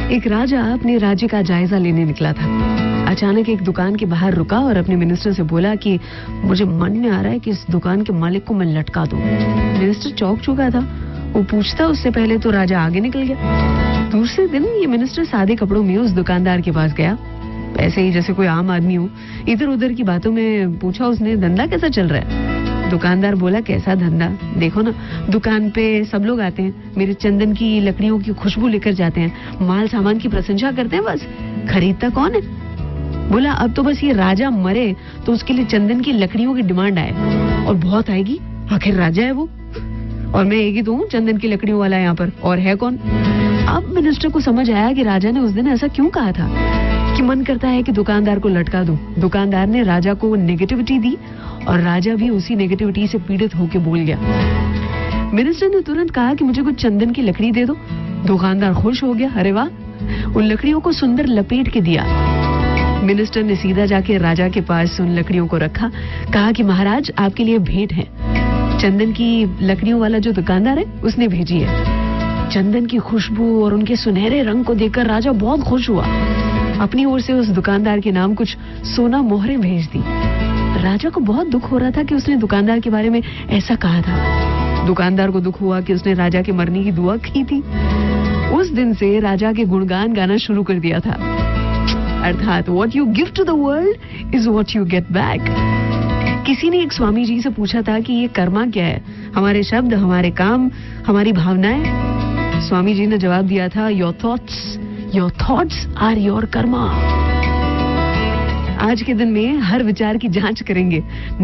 एक राजा अपने राज्य का जायजा लेने निकला था। अचानक एक दुकान के बाहर रुका और अपने मिनिस्टर से बोला कि मुझे मन में आ रहा है कि इस दुकान के मालिक को मैं लटका दूं। मिनिस्टर चौंक चुका था। वो पूछता उससे पहले तो राजा आगे निकल गया। दूसरे दिन ये मिनिस्टर सादे कपड़ों में उस दुकानदार के पास गया, ऐसे ही जैसे कोई आम आदमी हो। इधर उधर की बातों में पूछा उसने, धंधा कैसा चल रहा है? दुकानदार बोला, कैसा धंधा, देखो ना दुकान पे सब लोग आते हैं, मेरे चंदन की लकड़ियों की खुशबू लेकर जाते हैं, माल सामान की प्रशंसा करते हैं, बस खरीदता कौन है? बोला, अब तो बस ये राजा मरे तो उसके लिए चंदन की लकड़ियों की डिमांड आए, और बहुत आएगी, आखिर राजा है वो, और मैं एक ही तो हूँ चंदन की लकड़ियों वाला यहाँ पर, और है कौन? अब मिनिस्टर को समझ आया कि राजा ने उस दिन ऐसा क्यों कहा था कि मन करता है कि दुकानदार को लटका दूं। दुकानदार ने राजा को नेगेटिविटी दी और राजा भी उसी नेगेटिविटी से पीड़ित होकर बोल गया। मिनिस्टर ने तुरंत कहा कि मुझे कुछ चंदन की लकड़ी दे दो। दुकानदार खुश हो गया, अरे वाह, उन लकड़ियों को सुंदर लपेट के दिया। मिनिस्टर ने सीधा जाके राजा के पास उन लकड़ियों को रखा, कहा कि महाराज आपके लिए भेंट है, चंदन की लकड़ियों वाला जो दुकानदार है उसने भेजी है। चंदन की खुशबू और उनके सुनहरे रंग को देखकर राजा बहुत खुश हुआ। अपनी ओर से उस दुकानदार के नाम कुछ सोना मोहरें भेज दी। राजा को बहुत दुख हो रहा था कि उसने दुकानदार के बारे में ऐसा कहा था। दुकानदार को दुख हुआ कि उसने राजा के मरने की दुआ की थी। उस दिन से राजा के गुणगान गाना शुरू कर दिया था। अर्थात what you give to the world is what you get back. किसी ने एक स्वामी जी से पूछा था कि ये कर्मा क्या है? हमारे शब्द, हमारे काम, हमारी भावनाएं। स्वामी जी ने जवाब दिया था, your thoughts are your karma. आज के दिन में हर विचार की जांच करेंगे।